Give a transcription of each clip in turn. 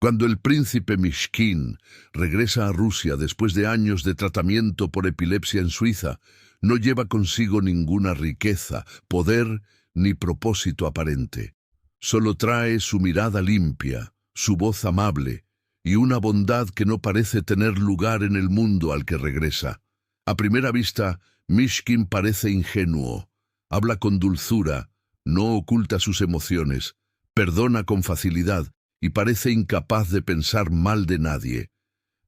Cuando el príncipe Mishkin regresa a Rusia después de años de tratamiento por epilepsia en Suiza, no lleva consigo ninguna riqueza, poder ni propósito aparente. Solo trae su mirada limpia, su voz amable y una bondad que no parece tener lugar en el mundo al que regresa. A primera vista, Mishkin parece ingenuo, habla con dulzura, no oculta sus emociones, perdona con facilidad y parece incapaz de pensar mal de nadie.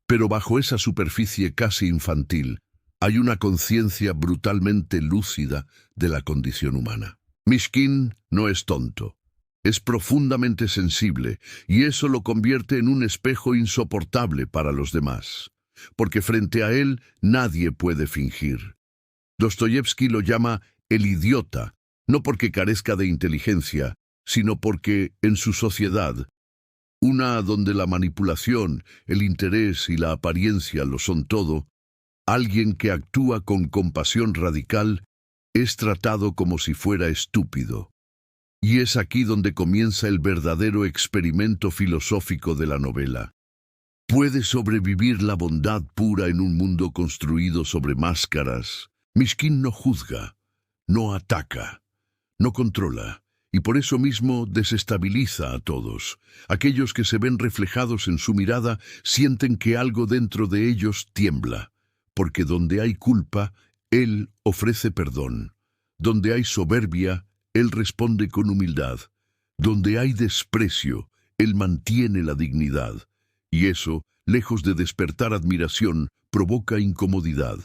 Pero bajo esa superficie casi infantil, hay una conciencia brutalmente lúcida de la condición humana. Mishkin no es tonto, es profundamente sensible, y eso lo convierte en un espejo insoportable para los demás, porque frente a él nadie puede fingir. Dostoyevski lo llama el idiota, no porque carezca de inteligencia, sino porque, en su sociedad, una donde la manipulación, el interés y la apariencia lo son todo, alguien que actúa con compasión radical es tratado como si fuera estúpido. Y es aquí donde comienza el verdadero experimento filosófico de la novela. ¿Puede sobrevivir la bondad pura en un mundo construido sobre máscaras? Mishkin no juzga, no ataca, no controla, y por eso mismo desestabiliza a todos. Aquellos que se ven reflejados en su mirada sienten que algo dentro de ellos tiembla, porque donde hay culpa, él ofrece perdón. Donde hay soberbia, él responde con humildad. Donde hay desprecio, él mantiene la dignidad. Y eso, lejos de despertar admiración, provoca incomodidad.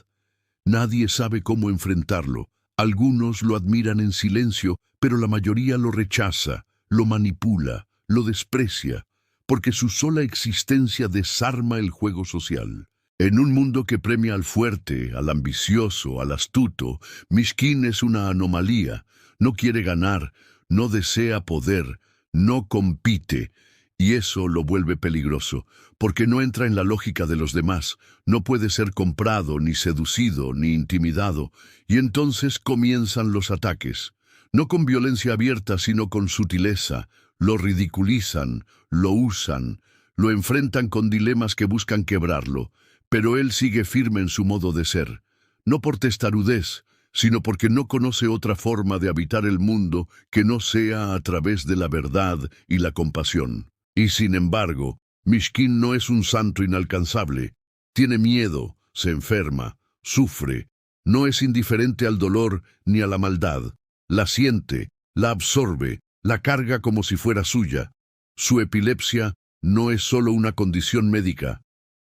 Nadie sabe cómo enfrentarlo. Algunos lo admiran en silencio, pero la mayoría lo rechaza, lo manipula, lo desprecia, porque su sola existencia desarma el juego social. En un mundo que premia al fuerte, al ambicioso, al astuto, Mishkin es una anomalía. No quiere ganar, no desea poder, no compite, y eso lo vuelve peligroso, porque no entra en la lógica de los demás, no puede ser comprado, ni seducido, ni intimidado, y entonces comienzan los ataques. No con violencia abierta, sino con sutileza. Lo ridiculizan, lo usan, lo enfrentan con dilemas que buscan quebrarlo, pero él sigue firme en su modo de ser, no por testarudez, sino porque no conoce otra forma de habitar el mundo que no sea a través de la verdad y la compasión. Y sin embargo, Mishkin no es un santo inalcanzable. Tiene miedo, se enferma, sufre, no es indiferente al dolor ni a la maldad. La siente, la absorbe, la carga como si fuera suya. Su epilepsia no es solo una condición médica,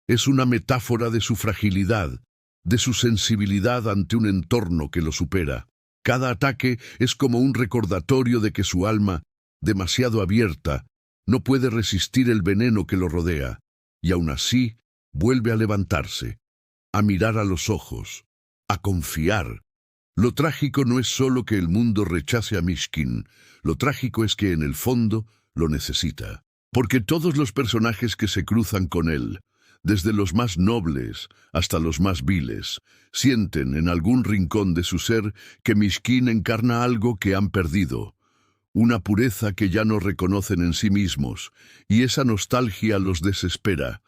es una metáfora de su fragilidad, de su sensibilidad ante un entorno que lo supera. Cada ataque es como un recordatorio de que su alma, demasiado abierta, no puede resistir el veneno que lo rodea, y aún así vuelve a levantarse, a mirar a los ojos, a confiar. Lo trágico no es solo que el mundo rechace a Mishkin, lo trágico es que en el fondo lo necesita. Porque todos los personajes que se cruzan con él, desde los más nobles hasta los más viles, sienten en algún rincón de su ser que Mishkin encarna algo que han perdido, una pureza que ya no reconocen en sí mismos, y esa nostalgia los desespera.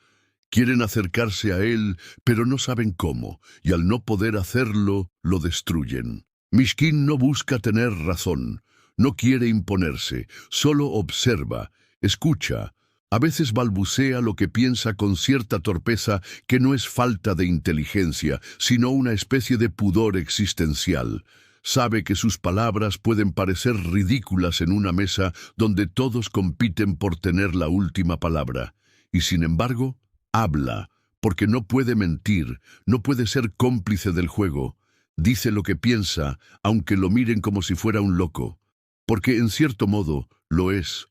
Quieren acercarse a él, pero no saben cómo, y al no poder hacerlo, lo destruyen. Mishkin no busca tener razón, no quiere imponerse, solo observa, escucha. A veces balbucea lo que piensa con cierta torpeza que no es falta de inteligencia, sino una especie de pudor existencial. Sabe que sus palabras pueden parecer ridículas en una mesa donde todos compiten por tener la última palabra. Y sin embargo, habla, porque no puede mentir, no puede ser cómplice del juego. Dice lo que piensa, aunque lo miren como si fuera un loco. Porque en cierto modo lo es.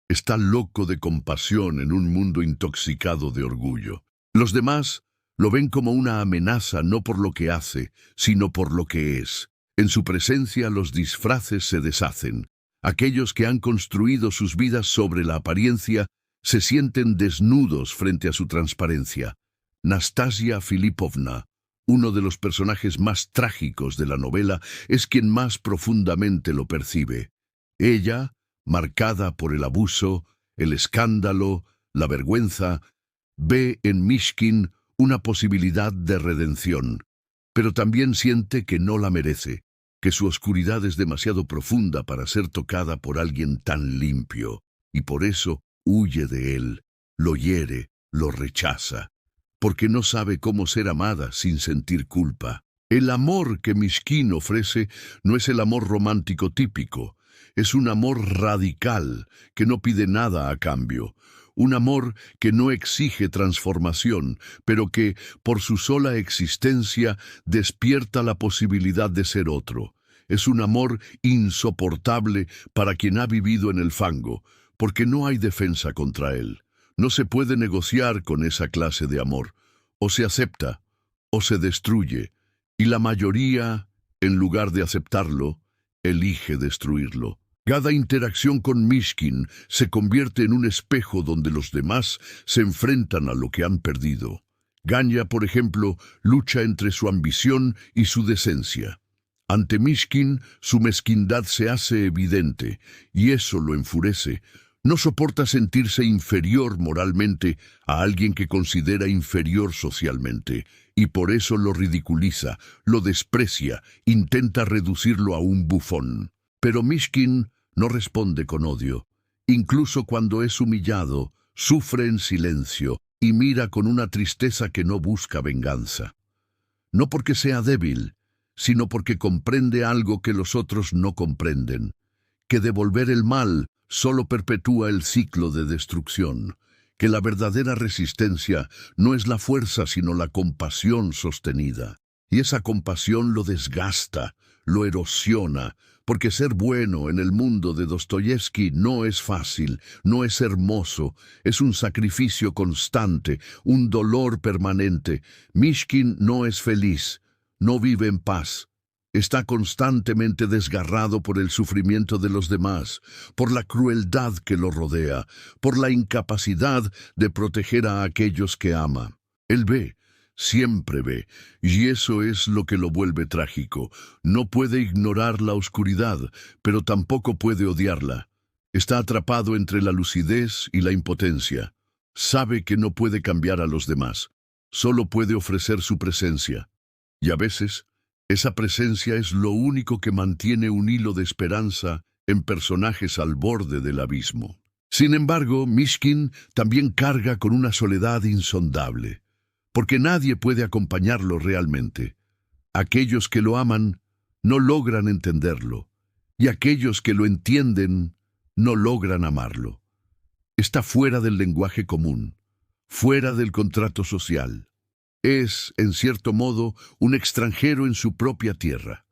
Está loco de compasión en un mundo intoxicado de orgullo. Los demás lo ven como una amenaza no por lo que hace, sino por lo que es. En su presencia los disfraces se deshacen. Aquellos que han construido sus vidas sobre la apariencia se sienten desnudos frente a su transparencia. Nastasia Filipovna, uno de los personajes más trágicos de la novela, es quien más profundamente lo percibe. Ella, marcada por el abuso, el escándalo, la vergüenza, ve en Mishkin una posibilidad de redención, pero también siente que no la merece, que su oscuridad es demasiado profunda para ser tocada por alguien tan limpio, y por eso huye de él, lo hiere, lo rechaza, porque no sabe cómo ser amada sin sentir culpa. El amor que Mishkin ofrece no es el amor romántico típico, es un amor radical que no pide nada a cambio, un amor que no exige transformación, pero que, por su sola existencia, despierta la posibilidad de ser otro. Es un amor insoportable para quien ha vivido en el fango, porque no hay defensa contra él. No se puede negociar con esa clase de amor. O se acepta, o se destruye, y la mayoría, en lugar de aceptarlo, elige destruirlo. Cada interacción con Mishkin se convierte en un espejo donde los demás se enfrentan a lo que han perdido. Ganya, por ejemplo, lucha entre su ambición y su decencia. Ante Mishkin, su mezquindad se hace evidente, y eso lo enfurece. No soporta sentirse inferior moralmente a alguien que considera inferior socialmente, y por eso lo ridiculiza, lo desprecia, intenta reducirlo a un bufón. Pero Mishkin no responde con odio. Incluso cuando es humillado, sufre en silencio y mira con una tristeza que no busca venganza. No porque sea débil, sino porque comprende algo que los otros no comprenden, que devolver el mal solo perpetúa el ciclo de destrucción, que la verdadera resistencia no es la fuerza sino la compasión sostenida. Y esa compasión lo desgasta, lo erosiona, porque ser bueno en el mundo de Dostoyevsky no es fácil, no es hermoso, es un sacrificio constante, un dolor permanente. Mishkin no es feliz, no vive en paz. Está constantemente desgarrado por el sufrimiento de los demás, por la crueldad que lo rodea, por la incapacidad de proteger a aquellos que ama. Él ve, siempre ve, y eso es lo que lo vuelve trágico. No puede ignorar la oscuridad, pero tampoco puede odiarla. Está atrapado entre la lucidez y la impotencia. Sabe que no puede cambiar a los demás, solo puede ofrecer su presencia. Y a veces, esa presencia es lo único que mantiene un hilo de esperanza en personajes al borde del abismo. Sin embargo, Mishkin también carga con una soledad insondable, porque nadie puede acompañarlo realmente. Aquellos que lo aman no logran entenderlo, y aquellos que lo entienden no logran amarlo. Está fuera del lenguaje común, fuera del contrato social. Es, en cierto modo, un extranjero en su propia tierra,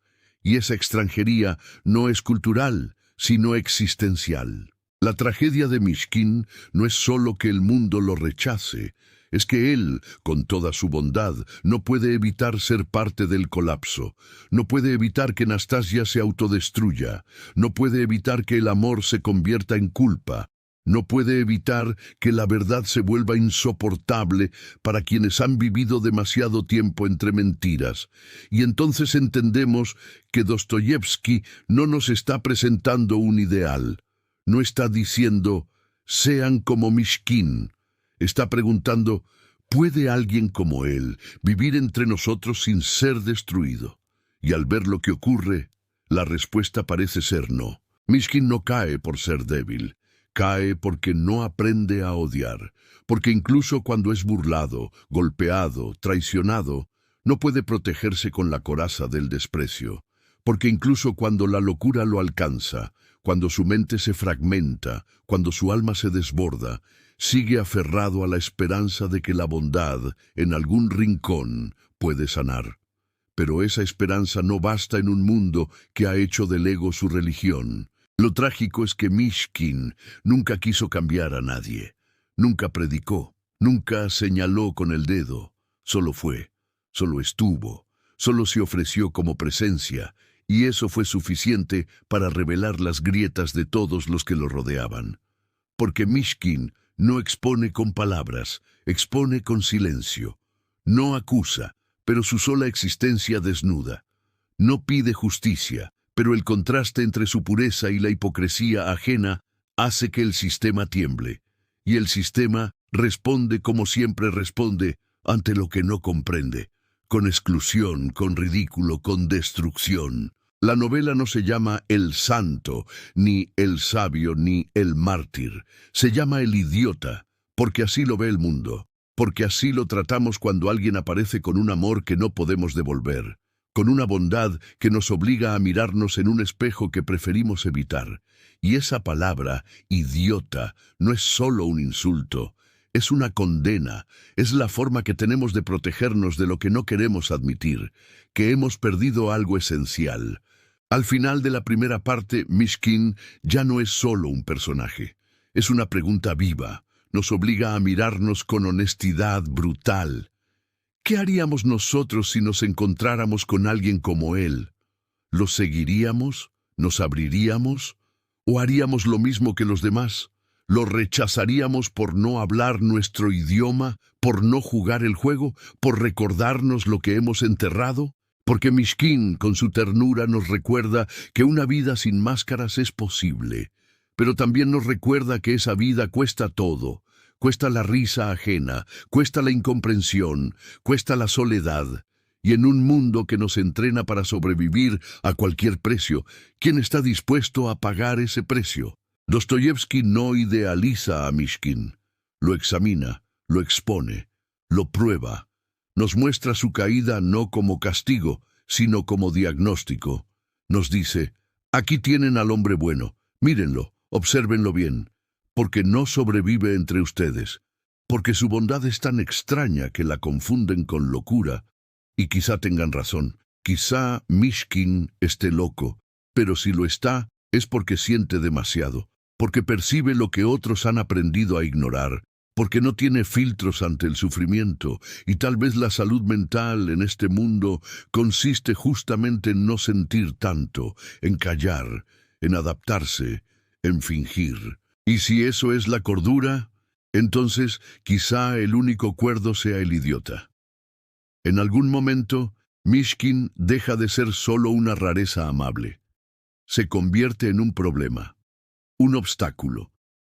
y esa extranjería no es cultural, sino existencial. La tragedia de Mishkin no es solo que el mundo lo rechace, es que él, con toda su bondad, no puede evitar ser parte del colapso, no puede evitar que Nastasia se autodestruya, no puede evitar que el amor se convierta en culpa, no puede evitar que la verdad se vuelva insoportable para quienes han vivido demasiado tiempo entre mentiras. Y entonces entendemos que Dostoyevsky no nos está presentando un ideal. No está diciendo, sean como Mishkin. Está preguntando, ¿puede alguien como él vivir entre nosotros sin ser destruido? Y al ver lo que ocurre, la respuesta parece ser no. Mishkin no cae por ser débil. Cae porque no aprende a odiar, porque incluso cuando es burlado, golpeado, traicionado, no puede protegerse con la coraza del desprecio, porque incluso cuando la locura lo alcanza, cuando su mente se fragmenta, cuando su alma se desborda, sigue aferrado a la esperanza de que la bondad, en algún rincón, puede sanar. Pero esa esperanza no basta en un mundo que ha hecho del ego su religión. Lo trágico es que Mishkin nunca quiso cambiar a nadie, nunca predicó, nunca señaló con el dedo, solo fue, solo estuvo, solo se ofreció como presencia, y eso fue suficiente para revelar las grietas de todos los que lo rodeaban. Porque Mishkin no expone con palabras, expone con silencio, no acusa, pero su sola existencia desnuda, no pide justicia, pero el contraste entre su pureza y la hipocresía ajena hace que el sistema tiemble. y el sistema responde como siempre responde ante lo que no comprende, con exclusión, con ridículo, con destrucción. La novela no se llama El Santo, ni El Sabio, ni El Mártir. Se llama El Idiota, porque así lo ve el mundo, porque así lo tratamos cuando alguien aparece con un amor que no podemos devolver, con una bondad que nos obliga a mirarnos en un espejo que preferimos evitar. Y esa palabra, idiota, no es solo un insulto, es una condena, es la forma que tenemos de protegernos de lo que no queremos admitir, que hemos perdido algo esencial. Al final de la primera parte, Mishkin ya no es solo un personaje, es una pregunta viva, nos obliga a mirarnos con honestidad brutal. ¿Qué haríamos nosotros si nos encontráramos con alguien como él? ¿Lo seguiríamos? ¿Nos abriríamos? ¿O haríamos lo mismo que los demás? ¿Lo rechazaríamos por no hablar nuestro idioma, por no jugar el juego, por recordarnos lo que hemos enterrado? Porque Mishkin, con su ternura, nos recuerda que una vida sin máscaras es posible, pero también nos recuerda que esa vida cuesta todo. Cuesta la risa ajena, cuesta la incomprensión, cuesta la soledad. Y en un mundo que nos entrena para sobrevivir a cualquier precio, ¿quién está dispuesto a pagar ese precio? Dostoyevski no idealiza a Mishkin. Lo examina, lo expone, lo prueba. Nos muestra su caída no como castigo, sino como diagnóstico. Nos dice, aquí tienen al hombre bueno, mírenlo, obsérvenlo bien, porque no sobrevive entre ustedes, porque su bondad es tan extraña que la confunden con locura, y quizá tengan razón, quizá Mishkin esté loco, pero si lo está, es porque siente demasiado, porque percibe lo que otros han aprendido a ignorar, porque no tiene filtros ante el sufrimiento, y tal vez la salud mental en este mundo consiste justamente en no sentir tanto, en callar, en adaptarse, en fingir. Y si eso es la cordura, entonces quizá el único cuerdo sea el idiota. En algún momento, Mishkin deja de ser solo una rareza amable. Se convierte en un problema, un obstáculo,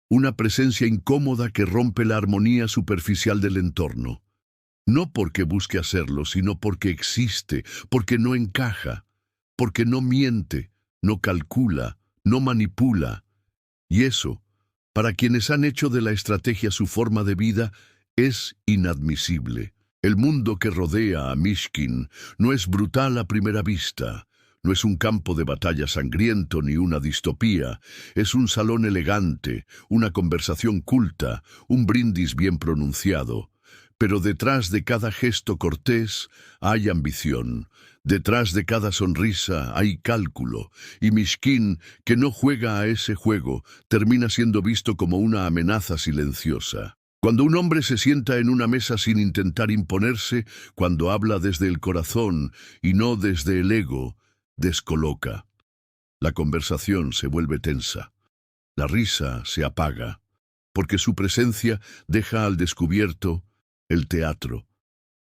una presencia incómoda que rompe la armonía superficial del entorno. No porque busque hacerlo, sino porque existe, porque no encaja, porque no miente, no calcula, no manipula. Y eso, para quienes han hecho de la estrategia su forma de vida, es inadmisible. El mundo que rodea a Mishkin no es brutal a primera vista, no es un campo de batalla sangriento ni una distopía, es un salón elegante, una conversación culta, un brindis bien pronunciado. Pero detrás de cada gesto cortés hay ambición, detrás de cada sonrisa hay cálculo, y Mishkin, que no juega a ese juego, termina siendo visto como una amenaza silenciosa. Cuando un hombre se sienta en una mesa sin intentar imponerse, cuando habla desde el corazón y no desde el ego, descoloca. La conversación se vuelve tensa. La risa se apaga, porque su presencia deja al descubierto el teatro.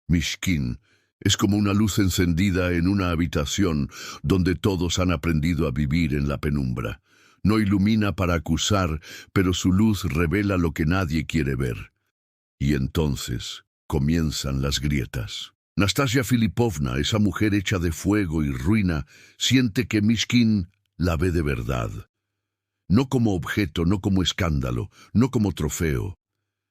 Mishkin es como una luz encendida en una habitación donde todos han aprendido a vivir en la penumbra. No ilumina para acusar, pero su luz revela lo que nadie quiere ver. Y entonces comienzan las grietas. Nastasia Filipovna, esa mujer hecha de fuego y ruina, siente que Mishkin la ve de verdad. No como objeto, no como escándalo, no como trofeo.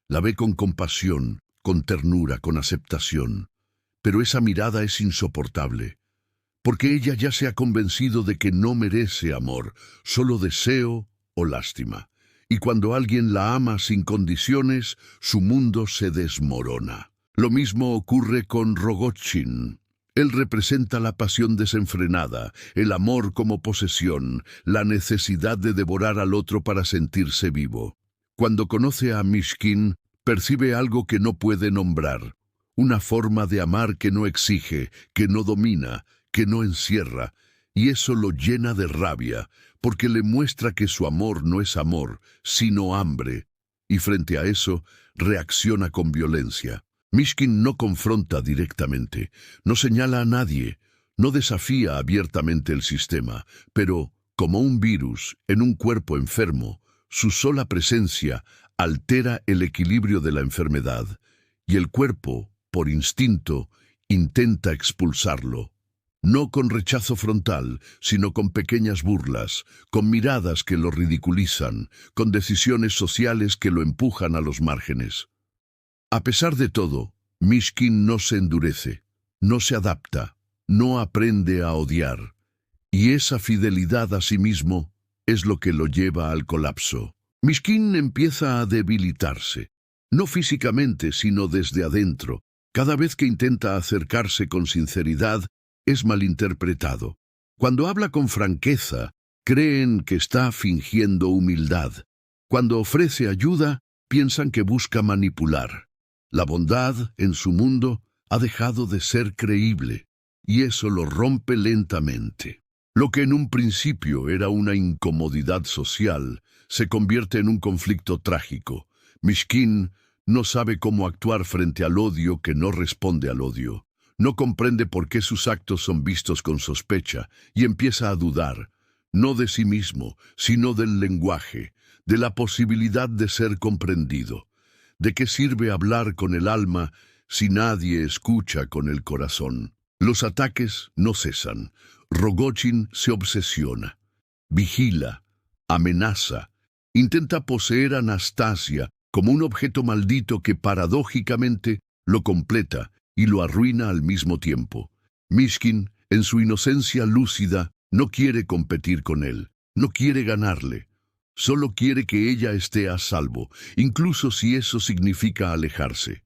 La ve con compasión, con ternura, con aceptación. Pero esa mirada es insoportable, porque ella ya se ha convencido de que no merece amor, solo deseo o lástima. Y cuando alguien la ama sin condiciones, su mundo se desmorona. Lo mismo ocurre con Rogotchin. Él representa la pasión desenfrenada, el amor como posesión, la necesidad de devorar al otro para sentirse vivo. Cuando conoce a Mishkin, percibe algo que no puede nombrar, una forma de amar que no exige, que no domina, que no encierra, y eso lo llena de rabia, porque le muestra que su amor no es amor, sino hambre, y frente a eso reacciona con violencia. Mishkin no confronta directamente, no señala a nadie, no desafía abiertamente el sistema, pero, como un virus en un cuerpo enfermo, su sola presencia altera el equilibrio de la enfermedad y el cuerpo, por instinto, intenta expulsarlo. No con rechazo frontal, sino con pequeñas burlas, con miradas que lo ridiculizan, con decisiones sociales que lo empujan a los márgenes. A pesar de todo, Mishkin no se endurece, no se adapta, no aprende a odiar. Y esa fidelidad a sí mismo es lo que lo lleva al colapso. Mishkin empieza a debilitarse, no físicamente, sino desde adentro. Cada vez que intenta acercarse con sinceridad, es malinterpretado. Cuando habla con franqueza, creen que está fingiendo humildad. Cuando ofrece ayuda, piensan que busca manipular. La bondad, en su mundo, ha dejado de ser creíble, y eso lo rompe lentamente. Lo que en un principio era una incomodidad social, se convierte en un conflicto trágico. Mishkin no sabe cómo actuar frente al odio que no responde al odio. No comprende por qué sus actos son vistos con sospecha y empieza a dudar, no de sí mismo, sino del lenguaje, de la posibilidad de ser comprendido. ¿De qué sirve hablar con el alma si nadie escucha con el corazón? Los ataques no cesan. Rogojin se obsesiona, vigila, amenaza, intenta poseer a Nastasia como un objeto maldito que paradójicamente lo completa y lo arruina al mismo tiempo. Mishkin, en su inocencia lúcida, no quiere competir con él, no quiere ganarle. Solo quiere que ella esté a salvo, incluso si eso significa alejarse.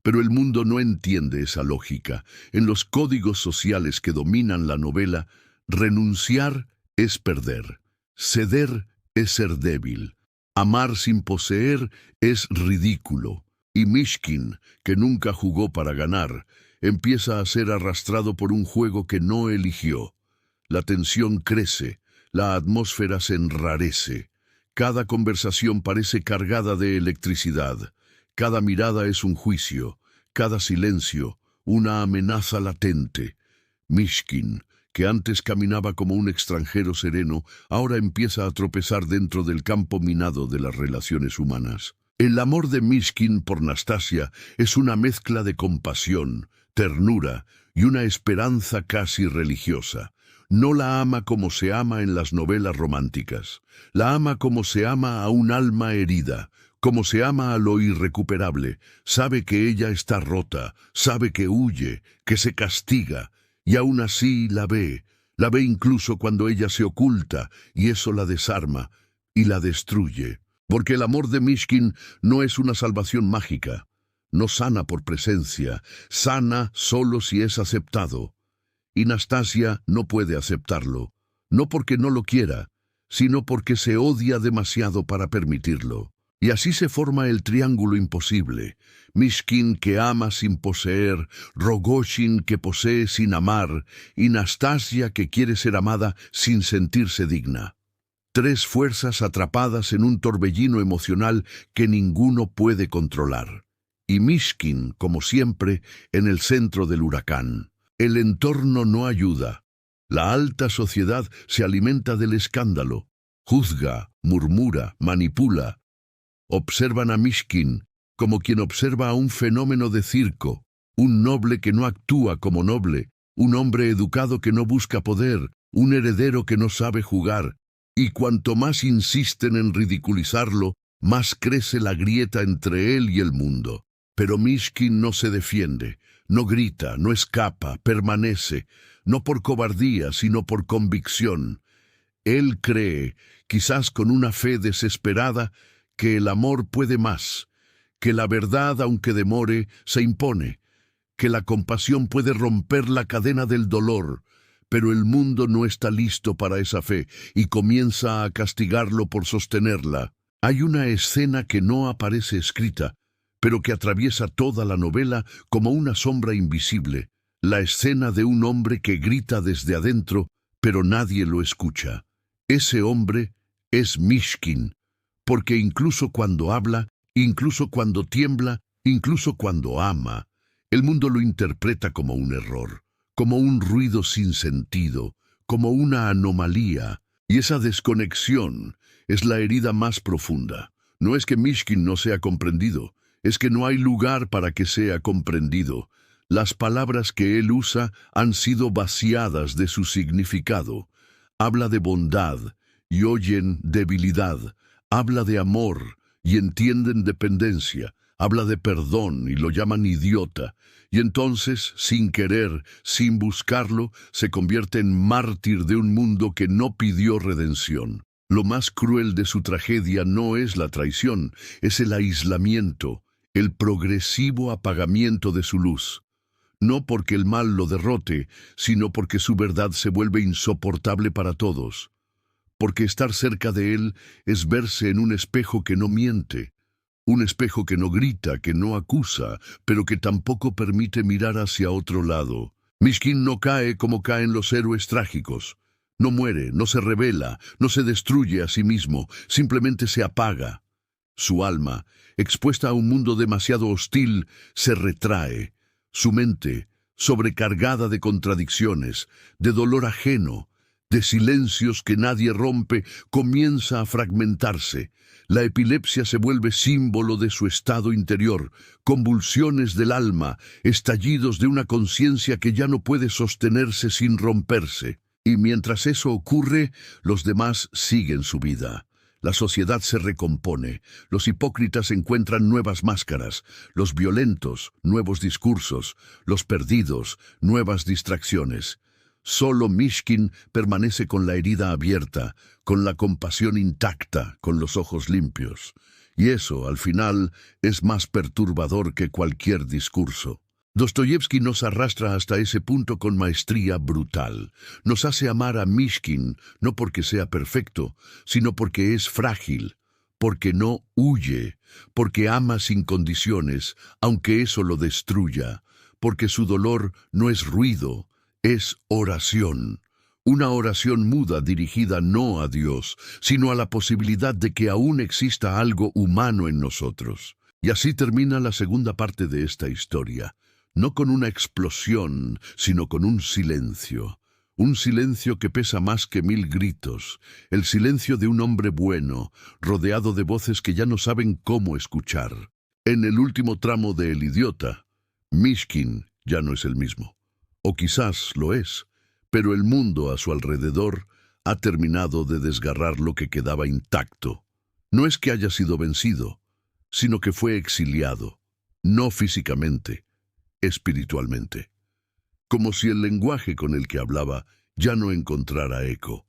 Pero el mundo no entiende esa lógica. En los códigos sociales que dominan la novela, renunciar es perder, ceder es ser débil, amar sin poseer es ridículo. Y Mishkin, que nunca jugó para ganar, empieza a ser arrastrado por un juego que no eligió. La tensión crece, la atmósfera se enrarece. Cada conversación parece cargada de electricidad. Cada mirada es un juicio, cada silencio, una amenaza latente. Mishkin, que antes caminaba como un extranjero sereno, ahora empieza a tropezar dentro del campo minado de las relaciones humanas. El amor de Mishkin por Nastasia es una mezcla de compasión, ternura y una esperanza casi religiosa. No la ama como se ama en las novelas románticas. La ama como se ama a un alma herida, como se ama a lo irrecuperable. Sabe que ella está rota, sabe que huye, que se castiga, y aún así la ve incluso cuando ella se oculta, y eso la desarma y la destruye. Porque el amor de Mishkin no es una salvación mágica. No sana por presencia, sana solo si es aceptado. Y Nastasia no puede aceptarlo, no porque no lo quiera, sino porque se odia demasiado para permitirlo. Y así se forma el triángulo imposible. Mishkin que ama sin poseer, Rogojin que posee sin amar, y Nastasia que quiere ser amada sin sentirse digna. Tres fuerzas atrapadas en un torbellino emocional que ninguno puede controlar. Y Mishkin, como siempre, en el centro del huracán. El entorno no ayuda. La alta sociedad se alimenta del escándalo. Juzga, murmura, manipula. Observan a Mishkin como quien observa a un fenómeno de circo, un noble que no actúa como noble, un hombre educado que no busca poder, un heredero que no sabe jugar. Y cuanto más insisten en ridiculizarlo, más crece la grieta entre él y el mundo. Pero Mishkin no se defiende, no grita, no escapa, permanece, no por cobardía, sino por convicción. Él cree, quizás con una fe desesperada, que el amor puede más, que la verdad, aunque demore, se impone, que la compasión puede romper la cadena del dolor, pero el mundo no está listo para esa fe y comienza a castigarlo por sostenerla. Hay una escena que no aparece escrita, pero que atraviesa toda la novela como una sombra invisible, la escena de un hombre que grita desde adentro, pero nadie lo escucha. Ese hombre es Mishkin, porque incluso cuando habla, incluso cuando tiembla, incluso cuando ama, el mundo lo interpreta como un error, como un ruido sin sentido, como una anomalía, y esa desconexión es la herida más profunda. No es que Mishkin no sea comprendido, es que no hay lugar para que sea comprendido. Las palabras que él usa han sido vaciadas de su significado. Habla de bondad y oyen debilidad. Habla de amor y entienden dependencia. Habla de perdón y lo llaman idiota. Y entonces, sin querer, sin buscarlo, se convierte en mártir de un mundo que no pidió redención. Lo más cruel de su tragedia no es la traición, es el aislamiento, el progresivo apagamiento de su luz. No porque el mal lo derrote, sino porque su verdad se vuelve insoportable para todos. Porque estar cerca de él es verse en un espejo que no miente, un espejo que no grita, que no acusa, pero que tampoco permite mirar hacia otro lado. Mishkin no cae como caen los héroes trágicos. No muere, no se rebela, no se destruye a sí mismo, simplemente se apaga. Su alma, expuesta a un mundo demasiado hostil, se retrae. Su mente, sobrecargada de contradicciones, de dolor ajeno, de silencios que nadie rompe, comienza a fragmentarse. La epilepsia se vuelve símbolo de su estado interior, convulsiones del alma, estallidos de una conciencia que ya no puede sostenerse sin romperse. Y mientras eso ocurre, los demás siguen su vida. La sociedad se recompone, los hipócritas encuentran nuevas máscaras, los violentos, nuevos discursos, los perdidos, nuevas distracciones. Solo Mishkin permanece con la herida abierta, con la compasión intacta, con los ojos limpios. Y eso, al final, es más perturbador que cualquier discurso. Dostoyevski nos arrastra hasta ese punto con maestría brutal. Nos hace amar a Mishkin, no porque sea perfecto, sino porque es frágil, porque no huye, porque ama sin condiciones, aunque eso lo destruya, porque su dolor no es ruido, es oración. Una oración muda dirigida no a Dios, sino a la posibilidad de que aún exista algo humano en nosotros. Y así termina la segunda parte de esta historia. No con una explosión, sino con un silencio que pesa más que 1000 gritos, el silencio de un hombre bueno, rodeado de voces que ya no saben cómo escuchar. En el último tramo de El idiota, Mishkin ya no es el mismo, o quizás lo es, pero el mundo a su alrededor ha terminado de desgarrar lo que quedaba intacto. No es que haya sido vencido, sino que fue exiliado, no físicamente, espiritualmente, como si el lenguaje con el que hablaba ya no encontrara eco,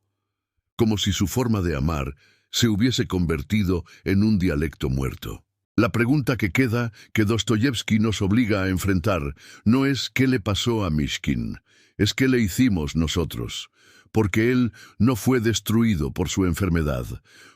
como si su forma de amar se hubiese convertido en un dialecto muerto. La pregunta que queda, que Dostoyevski nos obliga a enfrentar, no es ¿qué le pasó a Mishkin?, es ¿qué le hicimos nosotros? Porque él no fue destruido por su enfermedad,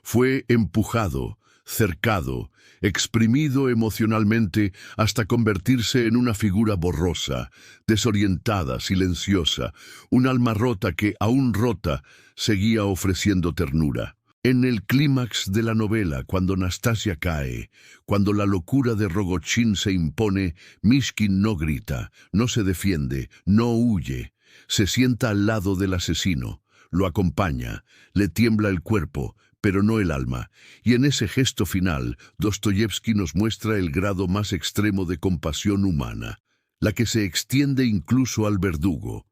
fue empujado, cercado, exprimido emocionalmente hasta convertirse en una figura borrosa, desorientada, silenciosa, un alma rota que, aún rota, seguía ofreciendo ternura. En el clímax de la novela, cuando Nastasia cae, cuando la locura de Rogojin se impone, Mishkin no grita, no se defiende, no huye. Se sienta al lado del asesino, lo acompaña, le tiembla el cuerpo, pero no el alma, y en ese gesto final, Dostoyevski nos muestra el grado más extremo de compasión humana, la que se extiende incluso al verdugo,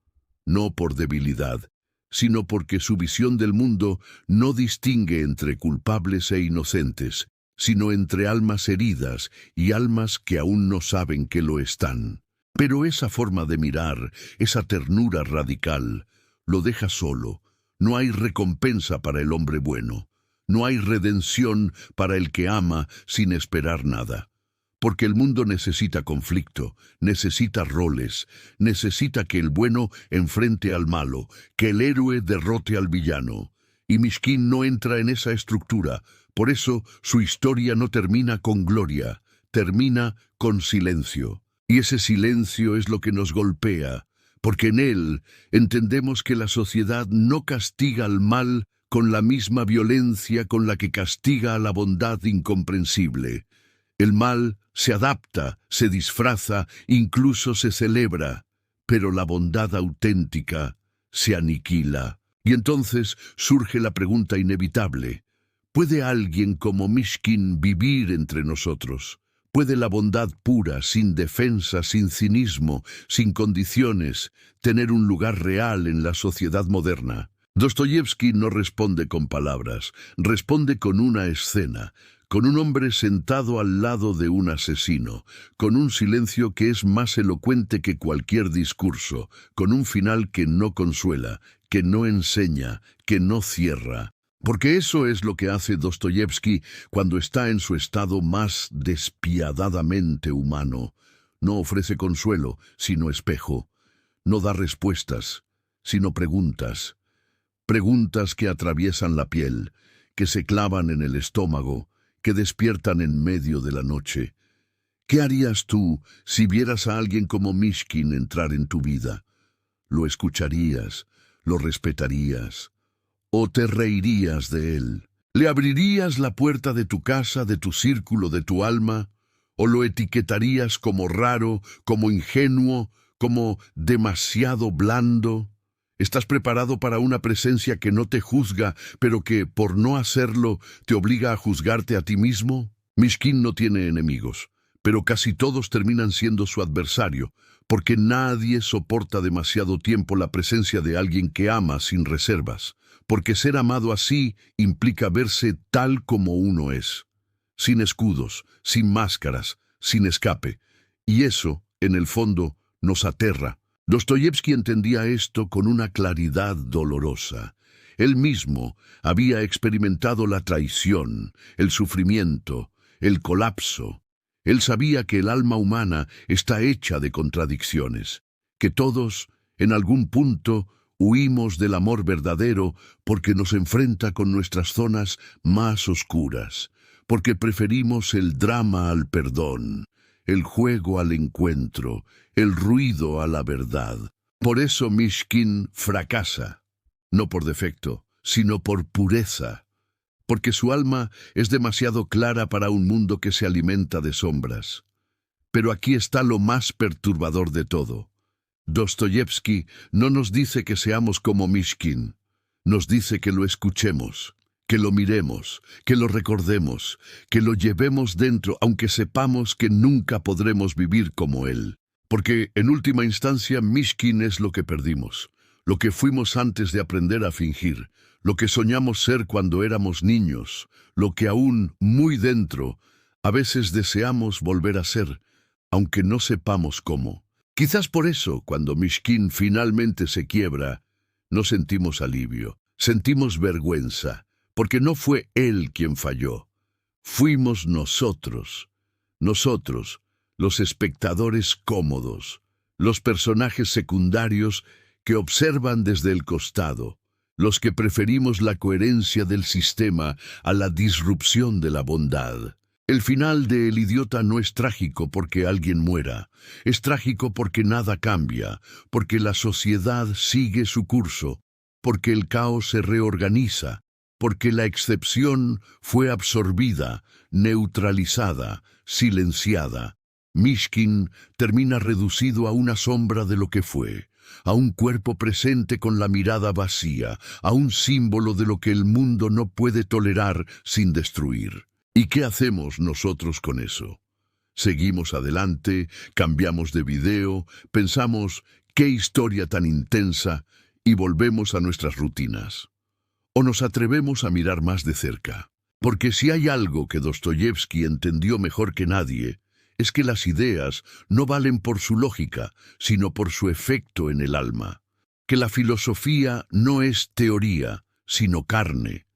no por debilidad, sino porque su visión del mundo no distingue entre culpables e inocentes, sino entre almas heridas y almas que aún no saben que lo están. Pero esa forma de mirar, esa ternura radical, lo deja solo. No hay recompensa para el hombre bueno. No hay redención para el que ama sin esperar nada. Porque el mundo necesita conflicto, necesita roles, necesita que el bueno enfrente al malo, que el héroe derrote al villano. Y Mishkin no entra en esa estructura, por eso su historia no termina con gloria, termina con silencio. Y ese silencio es lo que nos golpea, porque en él entendemos que la sociedad no castiga al mal con la misma violencia con la que castiga a la bondad incomprensible. El mal se adapta, se disfraza, incluso se celebra, pero la bondad auténtica se aniquila. Y entonces surge la pregunta inevitable: ¿Puede alguien como Mishkin vivir entre nosotros? ¿Puede la bondad pura, sin defensa, sin cinismo, sin condiciones, tener un lugar real en la sociedad moderna? Dostoyevski no responde con palabras, responde con una escena, con un hombre sentado al lado de un asesino, con un silencio que es más elocuente que cualquier discurso, con un final que no consuela, que no enseña, que no cierra. Porque eso es lo que hace Dostoyevski cuando está en su estado más despiadadamente humano. No ofrece consuelo, sino espejo. No da respuestas, sino preguntas. Preguntas que atraviesan la piel, que se clavan en el estómago, que despiertan en medio de la noche. ¿Qué harías tú si vieras a alguien como Mishkin entrar en tu vida? ¿Lo escucharías? ¿Lo respetarías? ¿O te reirías de él? ¿Le abrirías la puerta de tu casa, de tu círculo, de tu alma? ¿O lo etiquetarías como raro, como ingenuo, como demasiado blando? ¿Estás preparado para una presencia que no te juzga, pero que, por no hacerlo, te obliga a juzgarte a ti mismo? Mishkin no tiene enemigos, pero casi todos terminan siendo su adversario, porque nadie soporta demasiado tiempo la presencia de alguien que ama sin reservas, porque ser amado así implica verse tal como uno es, sin escudos, sin máscaras, sin escape, y eso, en el fondo, nos aterra. Dostoyevski entendía esto con una claridad dolorosa. Él mismo había experimentado la traición, el sufrimiento, el colapso. Él sabía que el alma humana está hecha de contradicciones, que todos, en algún punto, huimos del amor verdadero porque nos enfrenta con nuestras zonas más oscuras, porque preferimos el drama al perdón, el juego al encuentro, el ruido a la verdad. Por eso Mishkin fracasa, no por defecto, sino por pureza, porque su alma es demasiado clara para un mundo que se alimenta de sombras. Pero aquí está lo más perturbador de todo. Dostoyevski no nos dice que seamos como Mishkin, nos dice que lo escuchemos, que lo miremos, que lo recordemos, que lo llevemos dentro, aunque sepamos que nunca podremos vivir como él. Porque, en última instancia, Mishkin es lo que perdimos, lo que fuimos antes de aprender a fingir, lo que soñamos ser cuando éramos niños, lo que aún, muy dentro, a veces deseamos volver a ser, aunque no sepamos cómo. Quizás por eso, cuando Mishkin finalmente se quiebra, no sentimos alivio, sentimos vergüenza, porque no fue él quien falló. Fuimos nosotros, los espectadores cómodos, los personajes secundarios que observan desde el costado, los que preferimos la coherencia del sistema a la disrupción de la bondad. El final de El idiota no es trágico porque alguien muera, es trágico porque nada cambia, porque la sociedad sigue su curso, porque el caos se reorganiza, porque la excepción fue absorbida, neutralizada, silenciada. Mishkin termina reducido a una sombra de lo que fue, a un cuerpo presente con la mirada vacía, a un símbolo de lo que el mundo no puede tolerar sin destruir. ¿Y qué hacemos nosotros con eso? Seguimos adelante, cambiamos de video, pensamos qué historia tan intensa y volvemos a nuestras rutinas. ¿O nos atrevemos a mirar más de cerca? Porque si hay algo que Dostoyevski entendió mejor que nadie, es que las ideas no valen por su lógica, sino por su efecto en el alma. Que la filosofía no es teoría, sino carne.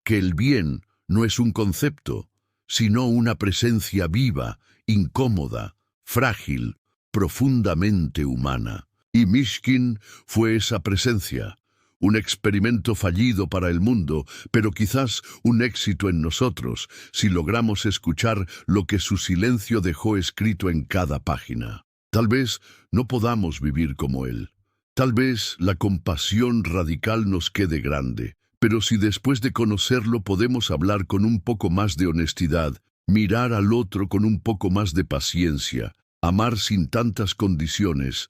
Que el bien no es un concepto, sino una presencia viva, incómoda, frágil, profundamente humana. Y Mishkin fue esa presencia, un experimento fallido para el mundo, pero quizás un éxito en nosotros, si logramos escuchar lo que su silencio dejó escrito en cada página. Tal vez no podamos vivir como él. Tal vez la compasión radical nos quede grande. Pero si después de conocerlo podemos hablar con un poco más de honestidad, mirar al otro con un poco más de paciencia, amar sin tantas condiciones,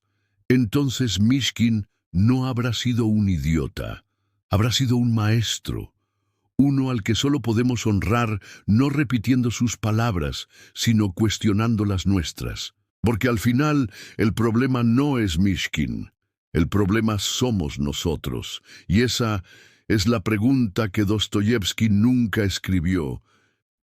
entonces Mishkin no habrá sido un idiota, habrá sido un maestro uno al que solo podemos honrar no repitiendo sus palabras, sino cuestionando las nuestras. Porque al final el problema no es Mishkin, el problema somos nosotros. Y esa es la pregunta que Dostoyevsky nunca escribió,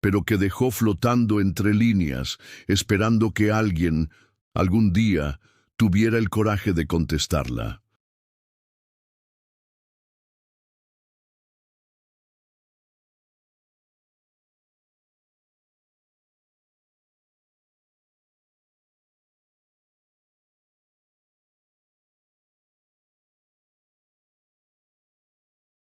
pero que dejó flotando entre líneas, esperando que alguien, algún día, tuviera el coraje de contestarla.